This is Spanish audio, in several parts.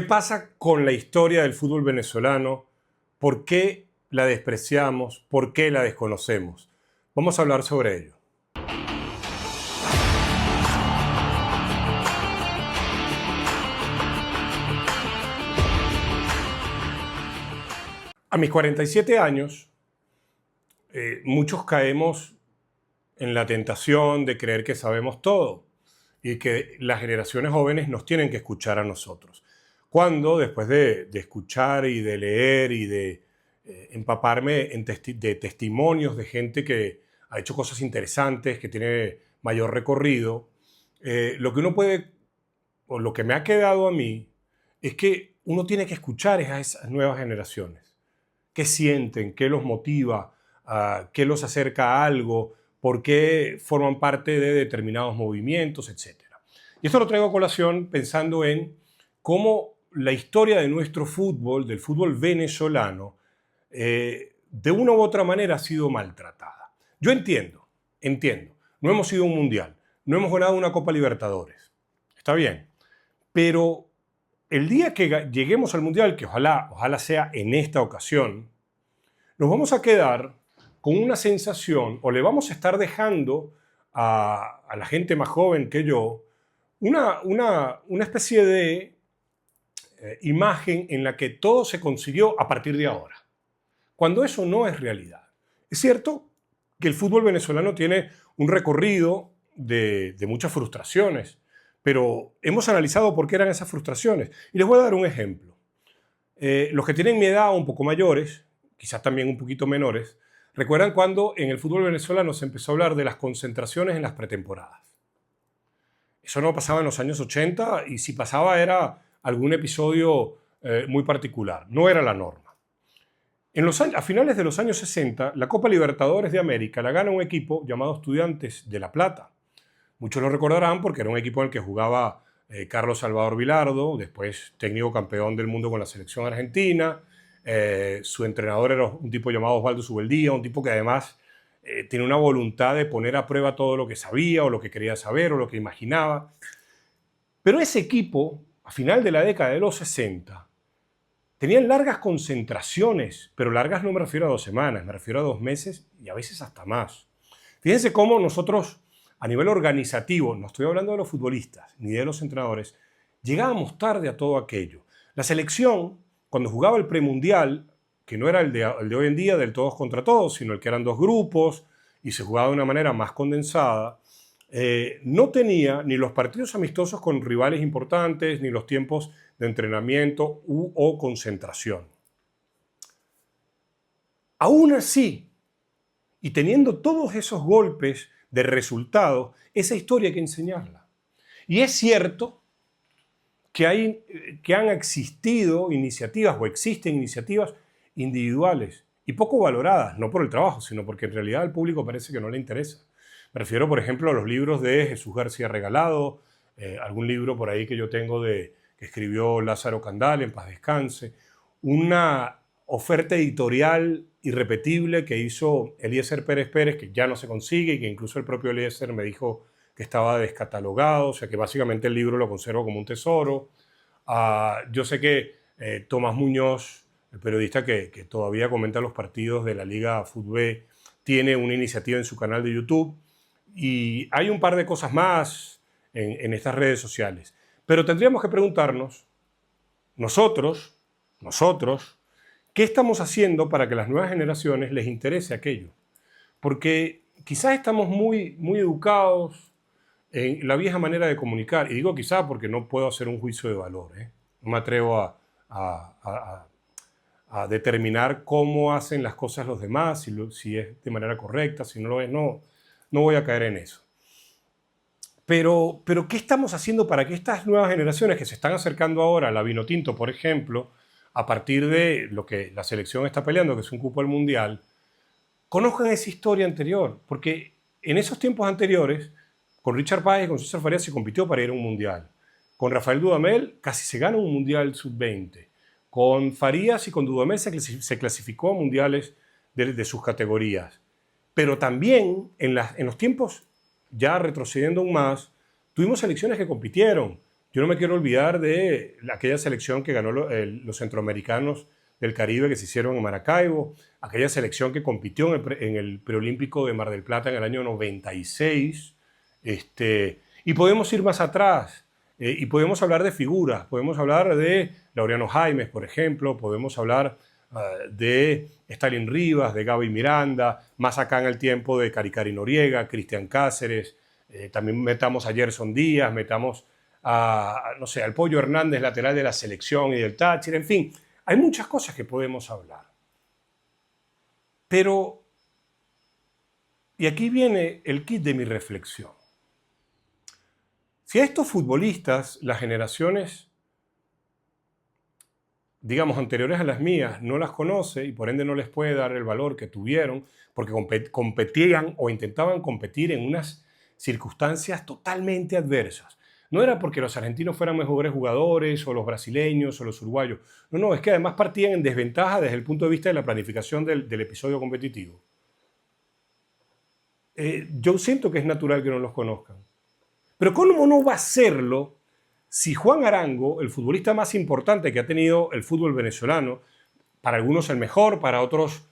¿Qué pasa con la historia del fútbol venezolano? ¿Por qué la despreciamos? ¿Por qué la desconocemos? Vamos a hablar sobre ello. A mis 47 años, muchos caemos en la tentación de creer que sabemos todo y que las generaciones jóvenes nos tienen que escuchar a nosotros. Cuando después de escuchar y de leer y de empaparme de testimonios de gente que ha hecho cosas interesantes, que tiene mayor recorrido, lo que uno puede, o lo que me ha quedado a mí, es que uno tiene que escuchar a esas nuevas generaciones. ¿Qué sienten? ¿Qué los motiva? ¿Qué los acerca a algo? ¿Por qué forman parte de determinados movimientos? Etcétera. Y esto lo traigo a colación pensando en cómo la historia de nuestro fútbol, del fútbol venezolano, de una u otra manera ha sido maltratada. Yo entiendo, no hemos ido a un mundial, no hemos ganado una Copa Libertadores, está bien, pero el día que lleguemos al mundial, que ojalá sea en esta ocasión, nos vamos a quedar con una sensación, o le vamos a estar dejando a la gente más joven que yo, una especie de imagen en la que todo se consiguió a partir de ahora, cuando eso no es realidad. Es cierto que el fútbol venezolano tiene un recorrido de muchas frustraciones, pero hemos analizado por qué eran esas frustraciones. Y les voy a dar un ejemplo. Los que tienen mi edad o un poco mayores, quizás también un poquito menores, recuerdan cuando en el fútbol venezolano se empezó a hablar de las concentraciones en las pretemporadas. Eso no pasaba en los años 80 y si pasaba era algún episodio muy particular, no era la norma. A finales de los años 60, la Copa Libertadores de América la gana un equipo llamado Estudiantes de La Plata. Muchos lo recordarán porque era un equipo en el que jugaba Carlos Salvador Vilardo, después técnico campeón del mundo con la selección argentina. Su entrenador era un tipo llamado Osvaldo Subeldía, un tipo que además tiene una voluntad de poner a prueba todo lo que sabía o lo que quería saber o lo que imaginaba. Pero ese equipo, a final de la década de los 60, tenían largas concentraciones, pero largas no me refiero a 2 semanas, me refiero a 2 meses y a veces hasta más. Fíjense cómo nosotros, a nivel organizativo, no estoy hablando de los futbolistas ni de los entrenadores, llegábamos tarde a todo aquello. La selección, cuando jugaba el premundial, que no era el de hoy en día del todos contra todos, sino el que eran 2 grupos y se jugaba de una manera más condensada, no tenía ni los partidos amistosos con rivales importantes, ni los tiempos de entrenamiento o concentración. Aún así, y teniendo todos esos golpes de resultado, esa historia hay que enseñarla. Y es cierto que han existido iniciativas o existen iniciativas individuales y poco valoradas, no por el trabajo, sino porque en realidad al público parece que no le interesa. Me refiero, por ejemplo, a los libros de Jesús García Regalado, algún libro por ahí que yo tengo que escribió Lázaro Candal, en paz descanse, una oferta editorial irrepetible que hizo Eliezer Pérez Pérez, que ya no se consigue y que incluso el propio Eliezer me dijo que estaba descatalogado, o sea que básicamente el libro lo conservo como un tesoro. Yo sé que Tomás Muñoz, el periodista que todavía comenta los partidos de la Liga Fútbol, tiene una iniciativa en su canal de YouTube y hay un par de cosas más en estas redes sociales. Pero tendríamos que preguntarnos, nosotros, ¿qué estamos haciendo para que a las nuevas generaciones les interese aquello? Porque quizás estamos muy educados en la vieja manera de comunicar, y digo quizás porque no puedo hacer un juicio de valor, no me atrevo a determinar cómo hacen las cosas los demás, si es de manera correcta, si no lo es, no voy a caer en eso. Pero ¿qué estamos haciendo para que estas nuevas generaciones que se están acercando ahora a la Vinotinto, por ejemplo, a partir de lo que la selección está peleando, que es un cupo al Mundial, conozcan esa historia anterior? Porque en esos tiempos anteriores, con Richard Páez y con César Farías se compitió para ir a un Mundial. Con Rafael Dudamel casi se gana un Mundial Sub-20. Con Farías y con Dudamel se clasificó a mundiales de sus categorías. Pero también en los tiempos, ya retrocediendo aún más, tuvimos selecciones que compitieron. Yo no me quiero olvidar de aquella selección que ganó los centroamericanos del Caribe que se hicieron en Maracaibo, aquella selección que compitió en el preolímpico de Mar del Plata en el año 96. Y podemos ir más atrás y podemos hablar de figuras, podemos hablar de Laureano Jaimes, por ejemplo, podemos hablar de Stalin Rivas, de Gaby Miranda, más acá en el tiempo de Cari Noriega, Cristian Cáceres, también metamos a Gerson Díaz, metamos no sé, al Pollo Hernández, lateral de la selección y del Táchira, en fin, hay muchas cosas que podemos hablar. Pero, y aquí viene el kit de mi reflexión. Si a estos futbolistas, las generaciones, digamos, anteriores a las mías, no las conoce y por ende no les puede dar el valor que tuvieron, porque competían o intentaban competir en unas circunstancias totalmente adversas. No era porque los argentinos fueran mejores jugadores, o los brasileños, o los uruguayos. No, es que además partían en desventaja desde el punto de vista de la planificación del episodio competitivo. Yo siento que es natural que no los conozcan. Pero ¿cómo no va a serlo si Juan Arango, el futbolista más importante que ha tenido el fútbol venezolano, para algunos el mejor, para otros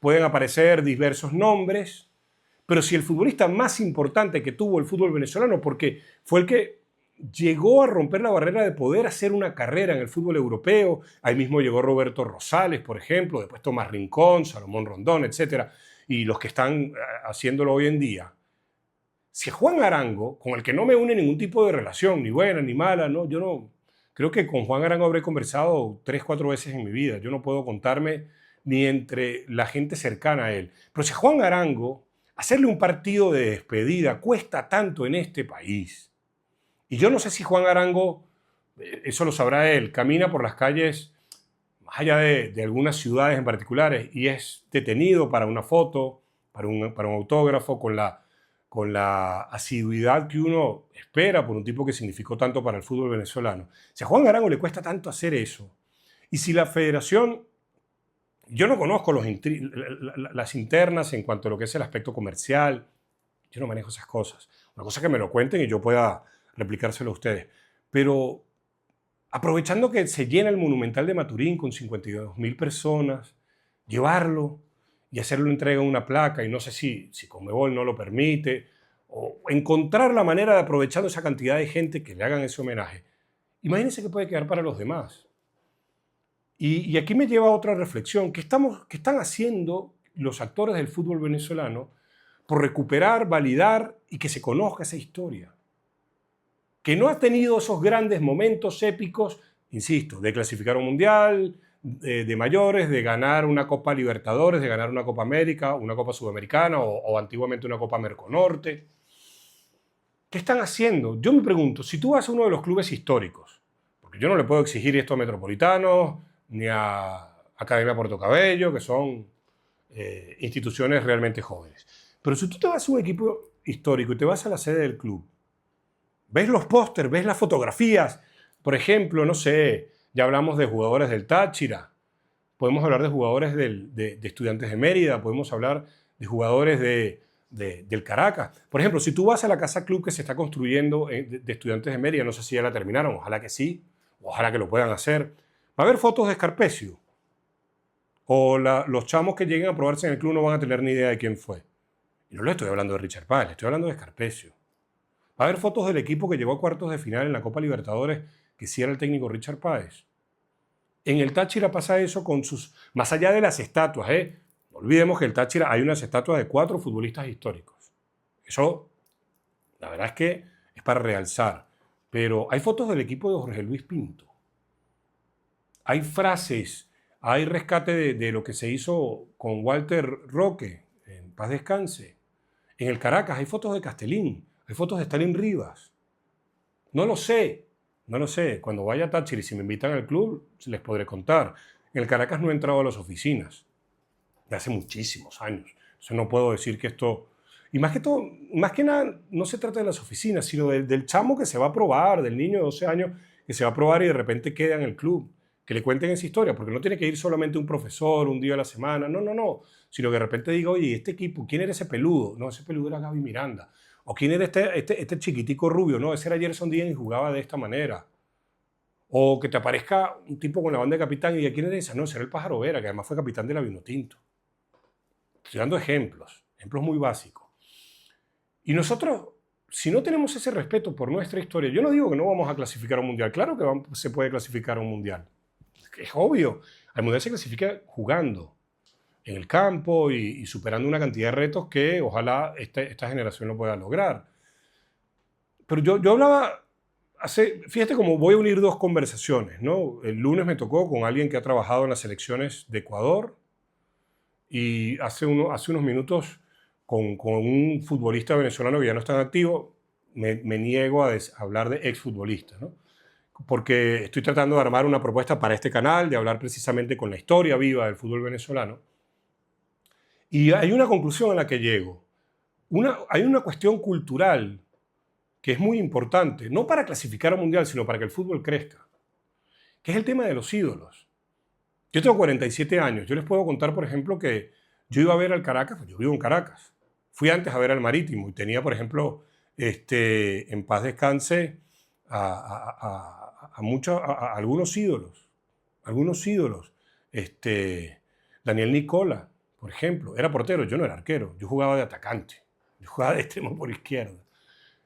pueden aparecer diversos nombres, pero si el futbolista más importante que tuvo el fútbol venezolano, porque fue el que llegó a romper la barrera de poder hacer una carrera en el fútbol europeo, ahí mismo llegó Roberto Rosales, por ejemplo, después Tomás Rincón, Salomón Rondón, etc., y los que están haciéndolo hoy en día. Si Juan Arango, con el que no me une ningún tipo de relación, ni buena ni mala, no, yo no, creo que con Juan Arango habré conversado 3, 4 veces en mi vida, yo no puedo contarme ni entre la gente cercana a él. Pero si Juan Arango, hacerle un partido de despedida cuesta tanto en este país, y yo no sé si Juan Arango, eso lo sabrá él, camina por las calles, más allá de algunas ciudades en particulares, y es detenido para una foto, para un autógrafo, con la asiduidad que uno espera por un tipo que significó tanto para el fútbol venezolano. Si a Juan Arango le cuesta tanto hacer eso, y si la federación, yo no conozco las internas en cuanto a lo que es el aspecto comercial, yo no manejo esas cosas. Una cosa que me lo cuenten y yo pueda replicárselo a ustedes. Pero aprovechando que se llena el Monumental de Maturín con 52.000 personas, llevarlo y hacerle una entrega en una placa, y no sé si Conmebol no lo permite, o encontrar la manera de aprovechar esa cantidad de gente que le hagan ese homenaje. Imagínense que puede quedar para los demás. Y aquí me lleva a otra reflexión. ¿Qué están haciendo los actores del fútbol venezolano por recuperar, validar y que se conozca esa historia? Que no ha tenido esos grandes momentos épicos, insisto, de clasificar un mundial, de mayores, de ganar una Copa Libertadores, de ganar una Copa América, una Copa Sudamericana o antiguamente una Copa Merconorte. ¿Qué están haciendo? Yo me pregunto, si tú vas a uno de los clubes históricos, porque yo no le puedo exigir esto a Metropolitanos ni a Academia Puerto Cabello, que son instituciones realmente jóvenes. Pero si tú te vas a un equipo histórico y te vas a la sede del club, ves los pósters, ves las fotografías, por ejemplo, no sé, ya hablamos de jugadores del Táchira, podemos hablar de jugadores de Estudiantes de Mérida, podemos hablar de jugadores del Caracas. Por ejemplo, si tú vas a la casa club que se está construyendo de Estudiantes de Mérida, no sé si ya la terminaron, ojalá que sí, ojalá que lo puedan hacer, va a haber fotos de Escarpecio. O los chamos que lleguen a probarse en el club no van a tener ni idea de quién fue. Y no le estoy hablando de Richard Páez, le estoy hablando de Escarpecio. Va a haber fotos del equipo que llegó a cuartos de final en la Copa Libertadores, que sí era el técnico Richard Páez. En el Táchira pasa eso con más allá de las estatuas, no olvidemos que en el Táchira hay unas estatuas de 4 futbolistas históricos. Eso, la verdad es que es para realzar. Pero hay fotos del equipo de Jorge Luis Pinto. Hay frases, hay rescate de lo que se hizo con Walter Roque, en paz descanse. En el Caracas hay fotos de Castellín, hay fotos de Stalin Rivas. No lo sé. Cuando vaya a Táchira y si me invitan al club, les podré contar. En el Caracas no he entrado a las oficinas. De hace muchísimos años. Entonces no puedo decir que esto... Y más que nada, no se trata de las oficinas, sino del chamo que se va a probar, del niño de 12 años que se va a probar y de repente queda en el club. Que le cuenten esa historia, porque no tiene que ir solamente un profesor un día a la semana. No. Sino que de repente diga, oye, este equipo, ¿quién era ese peludo? No, ese peludo era Gaby Miranda. ¿O quién era este chiquitico rubio? No, ese era Gerson Díaz y jugaba de esta manera. O que te aparezca un tipo con la banda de capitán y ¿a quién era esa? No, ese era el Pájaro Vera, que además fue capitán de la Vinotinto. Estoy dando ejemplos muy básicos. Y nosotros, si no tenemos ese respeto por nuestra historia, yo no digo que no vamos a clasificar a un mundial, claro que se puede clasificar a un mundial. Es obvio, al mundial se clasifica jugando en el campo y superando una cantidad de retos que ojalá esta generación lo pueda lograr. Pero yo hablaba, fíjate cómo voy a unir dos conversaciones, ¿no? El lunes me tocó con alguien que ha trabajado en las selecciones de Ecuador y hace unos minutos con un futbolista venezolano que ya no está en activo, me niego a hablar de exfutbolistas, ¿no? Porque estoy tratando de armar una propuesta para este canal, de hablar precisamente con la historia viva del fútbol venezolano. Y hay una conclusión a la que llego. Hay una cuestión cultural que es muy importante, no para clasificar al mundial, sino para que el fútbol crezca, que es el tema de los ídolos. Yo tengo 47 años. Yo les puedo contar, por ejemplo, que yo iba a ver al Caracas, pues yo vivo en Caracas. Fui antes a ver al Marítimo y tenía, por ejemplo, en paz descanse, a algunos ídolos. Algunos ídolos. Daniel Nicola, por ejemplo, era portero, yo no era arquero, yo jugaba de atacante, yo jugaba de extremo por izquierda.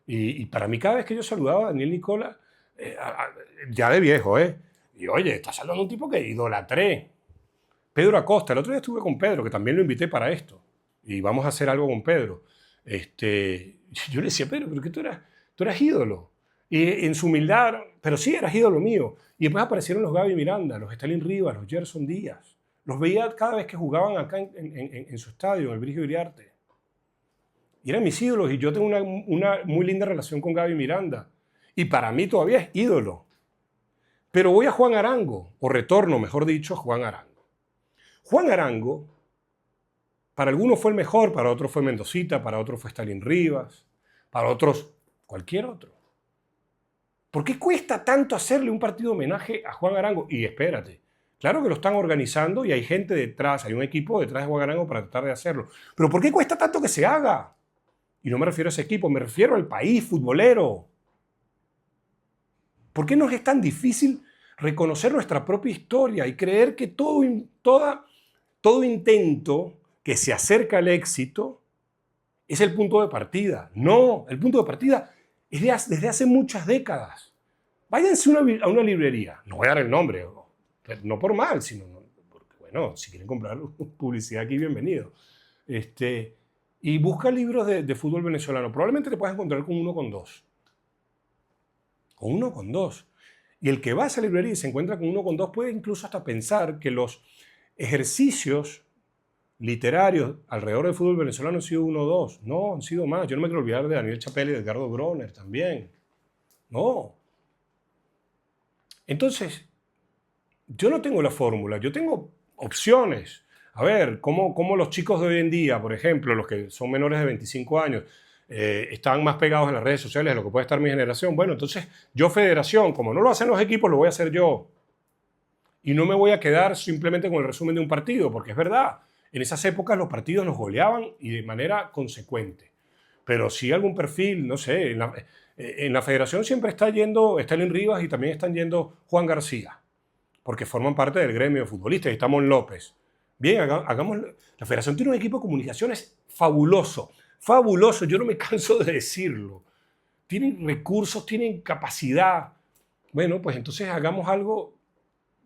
Y para mí, cada vez que yo saludaba a Daniel Nicola, ya de viejo, y oye, estás hablando de un tipo que idolatré. Pedro Acosta, el otro día estuve con Pedro, que también lo invité para esto, y vamos a hacer algo con Pedro. Yo le decía, Pedro, pero que tú eras ídolo. Y en su humildad, pero sí, eras ídolo mío. Y después aparecieron los Gaby Miranda, los Stalin Rivas, los Gerson Díaz. Los veía cada vez que jugaban acá en su estadio, en el Brigio Iriarte. Y eran mis ídolos, y yo tengo una muy linda relación con Gaby Miranda. Y para mí todavía es ídolo. Pero voy a Juan Arango, o retorno, mejor dicho, a Juan Arango. Juan Arango, para algunos fue el mejor, para otros fue Mendocita, para otros fue Stalin Rivas, para otros cualquier otro. ¿Por qué cuesta tanto hacerle un partido de homenaje a Juan Arango? Y espérate, claro que lo están organizando y hay gente detrás, hay un equipo detrás de Juan Arango para tratar de hacerlo. Pero ¿por qué cuesta tanto que se haga? Y no me refiero a ese equipo, me refiero al país futbolero. ¿Por qué nos es tan difícil reconocer nuestra propia historia y creer que todo intento que se acerca al éxito es el punto de partida? No, el punto de partida es desde hace muchas décadas. Váyanse a una librería, no voy a dar el nombre, no por mal, sino porque, bueno, si quieren comprar publicidad aquí, bienvenido. Y busca libros de fútbol venezolano. Probablemente te puedas encontrar con uno con dos. Con uno con dos. Y el que va a esa librería y se encuentra con uno con dos puede incluso hasta pensar que los ejercicios literarios alrededor del fútbol venezolano han sido uno o dos. No, han sido más. Yo no me quiero olvidar de Daniel Chapelle y de Edgardo Broner también. No. Entonces, yo no tengo la fórmula, yo tengo opciones. A ver, cómo los chicos de hoy en día, por ejemplo, los que son menores de 25 años, están más pegados en las redes sociales de lo que puede estar mi generación. Bueno, entonces yo federación, como no lo hacen los equipos, lo voy a hacer yo. Y no me voy a quedar simplemente con el resumen de un partido, porque es verdad, en esas épocas los partidos nos goleaban y de manera consecuente. Pero si algún perfil, no sé, en la federación siempre está yendo Stalin Rivas y también están yendo Juan García, porque forman parte del gremio de futbolistas, y está Mon López. Bien, hagamos. La federación tiene un equipo de comunicaciones fabuloso, fabuloso, yo no me canso de decirlo. Tienen recursos, tienen capacidad. Bueno, pues entonces hagamos algo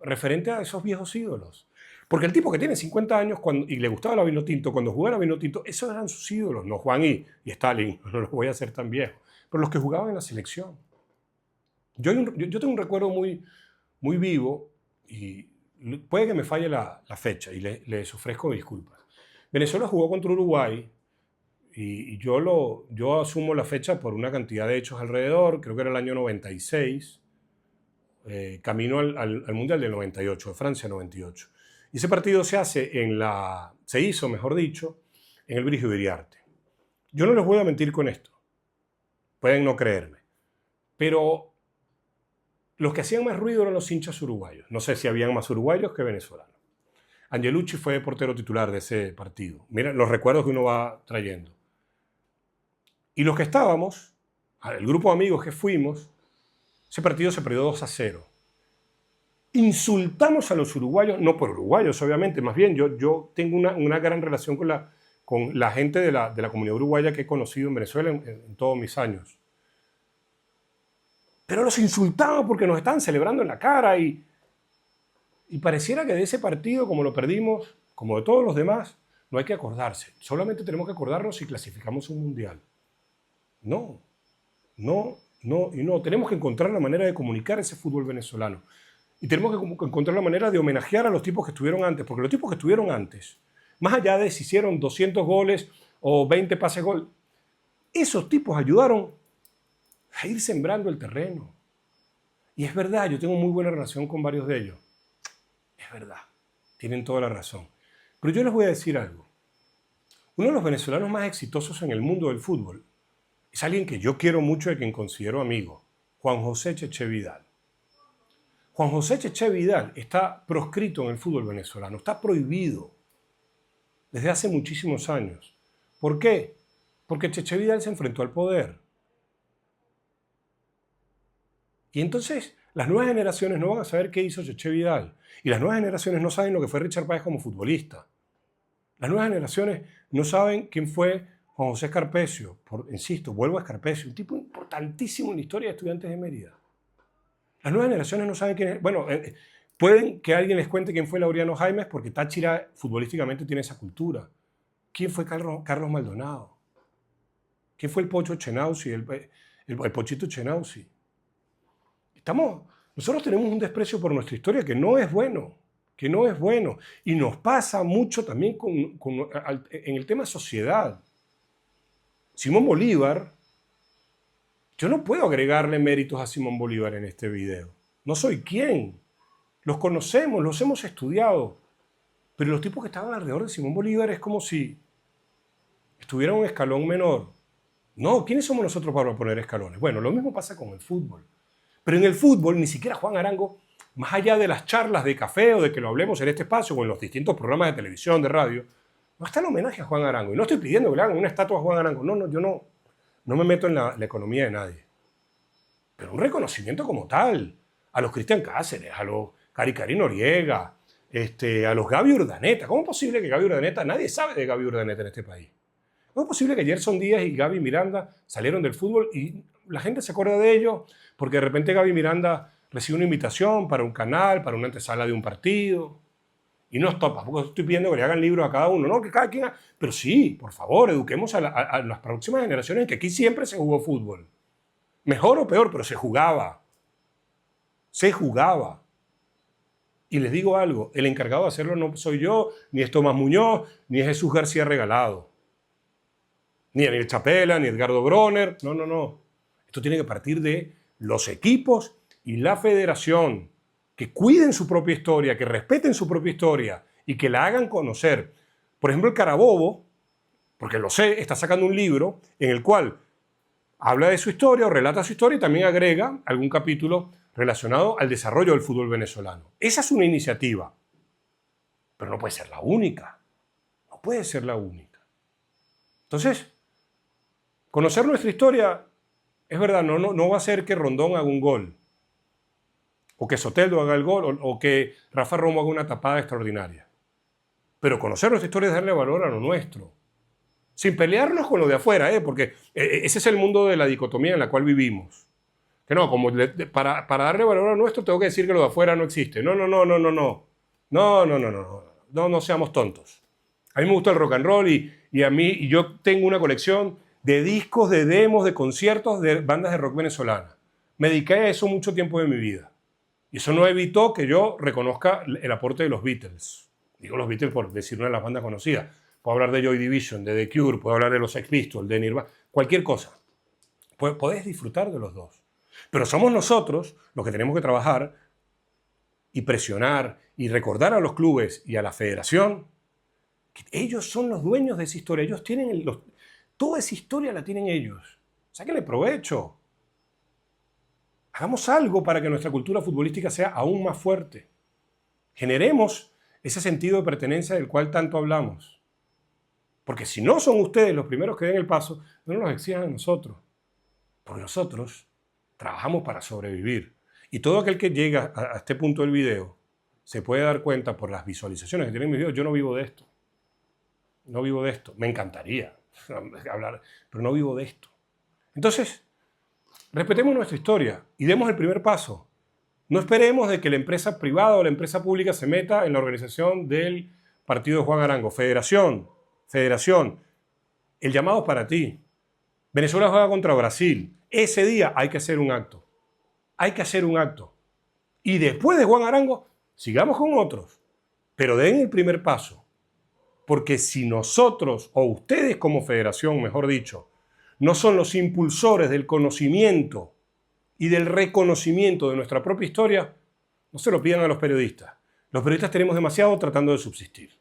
referente a esos viejos ídolos. Porque el tipo que tiene 50 años y le gustaba la Vinotinto, cuando jugaba la Vinotinto, esos eran sus ídolos, no Juan y Stalin, no los voy a hacer tan viejos, pero los que jugaban en la selección. Yo tengo un recuerdo muy, muy vivo, y puede que me falle la fecha, y les ofrezco disculpas. Venezuela jugó contra Uruguay, y yo asumo la fecha por una cantidad de hechos alrededor, creo que era el año 96, camino al Mundial del 98, de Francia 98. Y ese partido se hizo, mejor dicho, en el Brigio Iriarte. Yo no les voy a mentir con esto, pueden no creerme, pero los que hacían más ruido eran los hinchas uruguayos. No sé si habían más uruguayos que venezolanos. Angelucci fue portero titular de ese partido. Mira los recuerdos que uno va trayendo. Y los que estábamos, el grupo de amigos que fuimos, ese partido se perdió 2-0. Insultamos a los uruguayos, no por uruguayos obviamente, más bien yo tengo una gran relación con la gente de la comunidad uruguaya que he conocido en Venezuela en todos mis años. Pero los insultamos porque nos estaban celebrando en la cara y pareciera que de ese partido, como lo perdimos, como de todos los demás, no hay que acordarse. Solamente tenemos que acordarnos si clasificamos un mundial. No. Tenemos que encontrar la manera de comunicar ese fútbol venezolano. Y tenemos que encontrar la manera de homenajear a los tipos que estuvieron antes. Porque los tipos que estuvieron antes, más allá de si hicieron 200 goles o 20 pases gol, esos tipos ayudaron a ir sembrando el terreno. Y es verdad, yo tengo muy buena relación con varios de ellos. Es verdad, tienen toda la razón. Pero yo les voy a decir algo. Uno de los venezolanos más exitosos en el mundo del fútbol es alguien que yo quiero mucho y a quien considero amigo, Juan José Cheche Vidal. Juan José Cheche Vidal está proscrito en el fútbol venezolano, está prohibido desde hace muchísimos años. ¿Por qué? Porque Cheche Vidal se enfrentó al poder. Y entonces las nuevas generaciones no van a saber qué hizo Cheche Vidal. Y las nuevas generaciones no saben lo que fue Richard Páez como futbolista. Las nuevas generaciones no saben quién fue Juan José Escarpecio. Insisto, vuelvo a Escarpecio, un tipo importantísimo en la historia de Estudiantes de Mérida. Las nuevas generaciones no saben quién es. Bueno, pueden que alguien les cuente quién fue Laureano Jaimes porque Táchira futbolísticamente tiene esa cultura. ¿Quién fue Carlos Maldonado? ¿Quién fue el Pocho Chenauzi, el Pochito Chenauzi? Nosotros tenemos un desprecio por nuestra historia que no es bueno. Y nos pasa mucho también en el tema sociedad. Simón Bolívar, yo no puedo agregarle méritos a Simón Bolívar en este video. No soy quien. Los conocemos, los hemos estudiado. Pero los tipos que estaban alrededor de Simón Bolívar es como si estuvieran un escalón menor. No, ¿quiénes somos nosotros para poner escalones? Bueno, lo mismo pasa con el fútbol. Pero en el fútbol, ni siquiera Juan Arango, más allá de las charlas de café o de que lo hablemos en este espacio o en los distintos programas de televisión, de radio, no está el homenaje a Juan Arango. Y no estoy pidiendo que le hagan una estatua a Juan Arango. No, yo no me meto en la economía de nadie. Pero un reconocimiento como tal a los Cristian Cáceres, a los Cari Noriega, a los Gaby Urdaneta. ¿Cómo es posible que Gaby Urdaneta, nadie sabe de Gaby Urdaneta en este país? ¿Cómo es posible que Gerson Díaz y Gaby Miranda salieron del fútbol y la gente se acuerda de ellos porque de repente Gaby Miranda recibe una invitación para un canal, para una antesala de un partido? Y no tampoco estoy pidiendo que le hagan libros a cada uno, no, que cada quien... Pero sí, por favor, eduquemos a las próximas generaciones que aquí siempre se jugó fútbol. Mejor o peor, pero se jugaba. Se jugaba. Y les digo algo, el encargado de hacerlo no soy yo, ni es Tomás Muñoz, ni es Jesús García Regalado. Ni Daniel Chapela, ni Edgardo Broner. No. Esto tiene que partir de los equipos y la federación, que cuiden su propia historia, que respeten su propia historia y que la hagan conocer. Por ejemplo, el Carabobo, porque lo sé, está sacando un libro en el cual habla de su historia o relata su historia y también agrega algún capítulo relacionado al desarrollo del fútbol venezolano. Esa es una iniciativa, pero no puede ser la única. No puede ser la única. Entonces, conocer nuestra historia, es verdad, no va a hacer que Rondón haga un gol, o que Soteldo haga el gol, o que Rafa Romo haga una tapada extraordinaria. Pero conocer nuestra historia es darle valor a lo nuestro. Sin pelearnos con lo de afuera, porque ese es el mundo de la dicotomía en la cual vivimos. Que no, como para darle valor a lo nuestro tengo que decir que lo de afuera no existe. No seamos tontos. A mí me gusta el rock and roll y yo tengo una colección de discos, de demos, de conciertos de bandas de rock venezolana. Me dediqué a eso mucho tiempo de mi vida. Y eso no evitó que yo reconozca el aporte de los Beatles. Digo los Beatles por decir una de las bandas conocidas. Puedo hablar de Joy Division, de The Cure, puedo hablar de los Sex Pistols, de Nirvana, cualquier cosa. Podés disfrutar de los dos. Pero somos nosotros los que tenemos que trabajar y presionar y recordar a los clubes y a la federación que ellos son los dueños de esa historia. Ellos tienen toda esa historia la tienen ellos. Sáquenle provecho. Hagamos algo para que nuestra cultura futbolística sea aún más fuerte. Generemos ese sentido de pertenencia del cual tanto hablamos. Porque si no son ustedes los primeros que den el paso, no nos exijan a nosotros. Porque nosotros trabajamos para sobrevivir. Y todo aquel que llega a este punto del video se puede dar cuenta por las visualizaciones que tienen mis videos. Yo no vivo de esto. No vivo de esto. Me encantaría hablar, pero no vivo de esto. Entonces, respetemos nuestra historia y demos el primer paso. No esperemos de que la empresa privada o la empresa pública se meta en la organización del partido de Juan Arango. Federación, el llamado es para ti. Venezuela juega contra Brasil. Ese día hay que hacer un acto. Hay que hacer un acto. Y después de Juan Arango, sigamos con otros. Pero den el primer paso. Porque si nosotros, o ustedes como federación, mejor dicho, no son los impulsores del conocimiento y del reconocimiento de nuestra propia historia, no se lo pidan a los periodistas. Los periodistas tenemos demasiado tratando de subsistir.